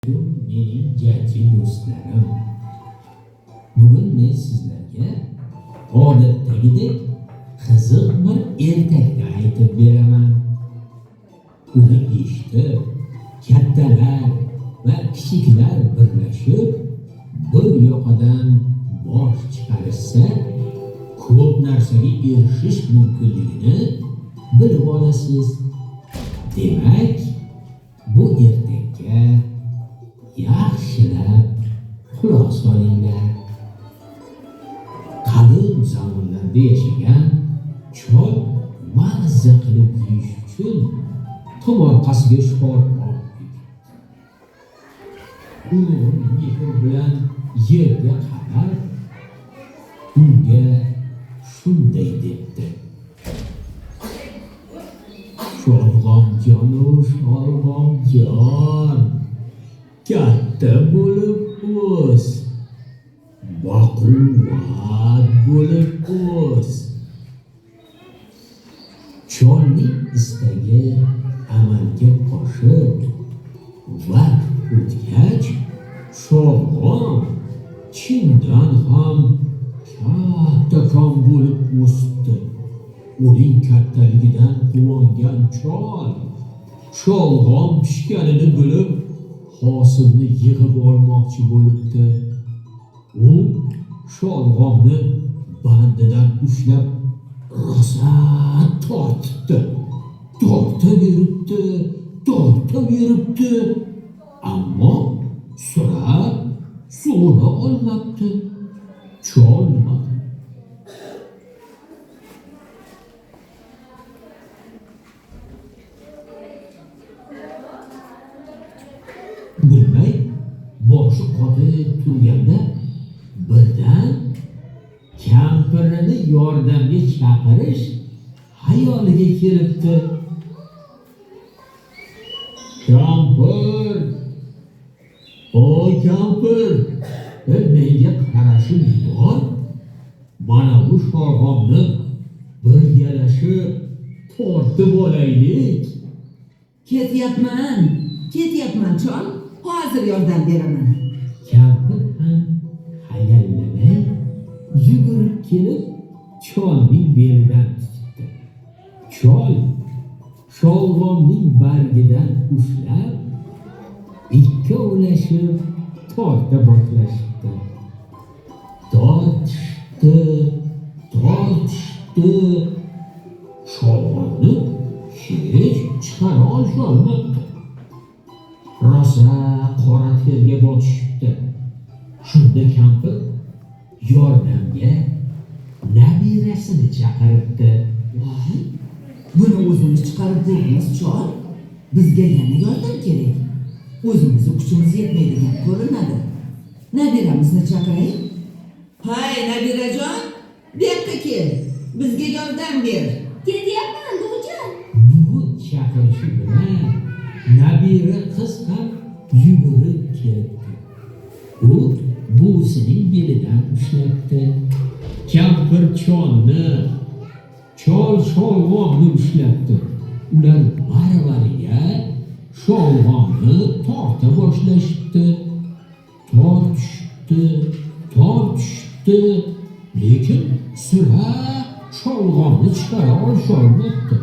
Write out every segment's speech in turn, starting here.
Mening jajji do'stlarim, bugun men sizlarga odatdagidek qiziq bir ertakni aytib beraman. Uni eshitib, kattalar va kichiklar birlashib bir yoqadan bosh chiqarishsa, ko'p narsaga erishish mumkinligini bilib olasiz. Demak, bu ertakka yaxshilab quloq solinglar. Qadim zamonlarda yashagan chol mazza qilib yeyish uchun tomorqasiga shor olib ulug' mehr bilan yerga qarab unga shunday debdi: Sholg'omjon, Sholg'omjon, katta bo'lib o's, baquvvat bo'lib o's. Cholning istagi amalga oshib, vaqt o'tgach, Sholg'om chindan ham kattakon bo'lib o'sdi. Uning kattaligidan quvongan chol Sholg'om pishganini bilib hosilni yig'ib olmoqchi bo'libdi. U Sholg'omni bandidan ushlab rosa tortibdi. Tortaveribdi. Ammo sira so'na olmabdi. Chol nima? Bilmay boshi qotib turganda birdan kampirini yordamga chaqirish xayoliga kelibdi. Kampir, kampir, menga qarashing bor. Mana bu Sholg'omni bir yalashib tortib olaylik. Ketyapman chol. Hozir yordam beraman. Kampir ham hayallamay yugurib kelib cholning belidan tutdi. Chol Sholg'omning bargidan ushlab ikkovlashib torta boshlashdi. Tortishdi. Sholg'omni hech chiqara olisholmabdi. Rosa qora terga botishibdi. Shunda kampir yordamga nabirasini chaqiribdi. Voy, buni o'zimiz chiqarib bo'lmaymiz chol. Bizga yana yordam kerak. O'zimizni kuchimiz yetmaydigan ko'rinadi. Nabiramizni chaqiraylik. Hay, nabirajon, bu yoqqa kel. Bizga yordam ber. Ketyapman, buvijon. Bu chaqirishi bilan nabira qiz ham yugurib keldi. U buvisining belidan ushlabdi. Kampir cholni, chol Sholg'omni ushlabdi. Ular bari-bariga Sholg'omni torta boshlashdi. Tortishdi, lekin sira Sholg'omni chiqara olisholmabdi.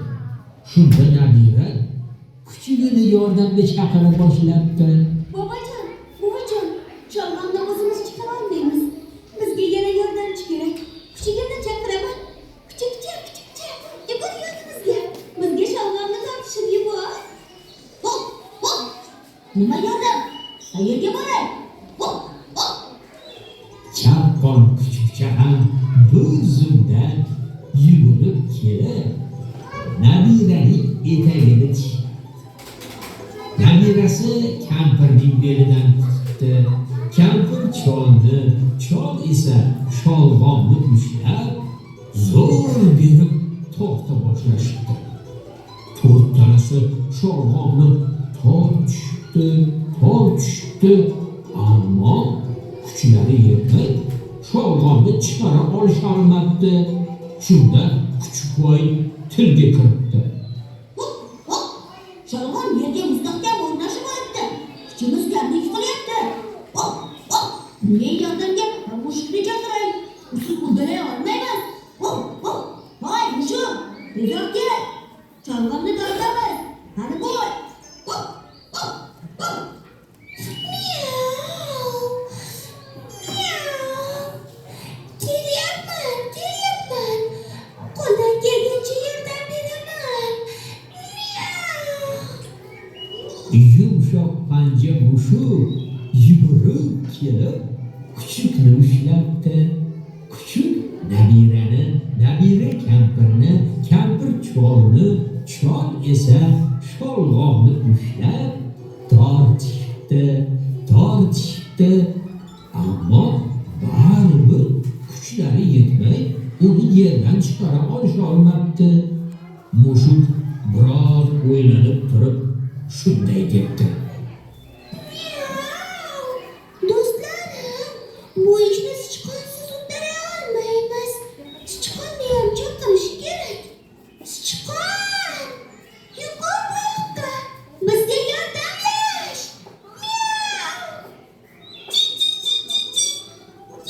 Shunda nabira kuchugini yordamga chaqira boshlabdi. Bobojon, buvijon, Sholg'omni o'zimiz chiqara olmaymiz. Bizga yana yordamchi kerak. Kuchugimni chaqiraman. Kuchukcha, yubor yonimizga. Bizga Sholg'omni tortishib yubor. Hop. Nima yordam? Qayerga boray? Hop. Chaqqon kuchukcha ham bir zumdan yugurib kelib nabiraning etagini tishladi. Nabirasi kampirning belidan tutdi. Kampir cholni, chol esa Sholg'omni ushlab zo'r berib torta boshlashdi. To'rtalasi Sholg'omni tortishdi, ammo kuchlari yetmay Sholg'omni chiqara olisholmabdi. Shunda kuchukvoy tilga kiribdi. Sholg'om yerga mustahkam o'rnashib olibdi. Kuchimiz kamlik bo'lyapti. Hop, hop. Men yordamga mushukni chaqiray. Usiz uddalay olmayman. Hop, hop. Voy, mushuk. Tezroq kel. Cholg'amni tortamiz. Qani bo'y. Hop, hop, hop. Kelyapman. Qo'ldan kelgancha yordam beraman. Yumshoq panja mushuk yugurib kelib kuchukni ushlabdi. Kuchuk nabira kampirni, kampir cholni, chol esa sholg'omni ushlab tortishibdi. Ammo baribir kuchlari yetmay uni yerdan chiqara olisholmabdi. Mushuk biroz o'ylanib turib shunday debdi: Do'stlarim, bu ishni sichqonsiz uddalay olmaymiz. Sichqonni ham chaqirish kerak. Sichqon! Yuqor bu yoqqa. Bizga yordamlash.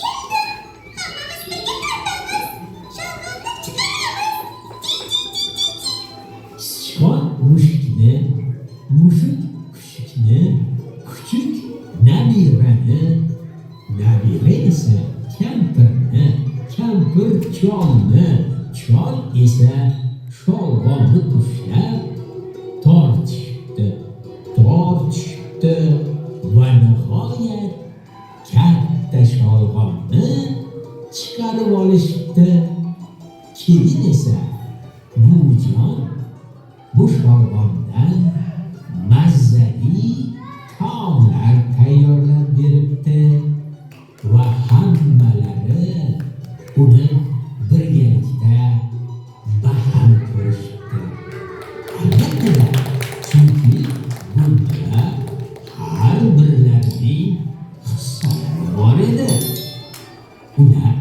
Keldim. Hammamiz birga tortamiz. Sholg'omni chiqaramiz. Sichqon mushukni, mushuk kuchukni, kuchuk nabirani, nabira esa kampirni, kampir cholni, chol esa sholg'omni ushlab tortishibdi va nihoyat katta sholg'omni chiqarib olishibdi. Keyin esa buvijon bu sholg'omdan mazzali taomlar tayyorlab beribdi va hammalari uni birgalikda baham ko'rishibdi. Albatta, chunki bunda har birlarining hissalari bor edi. Ular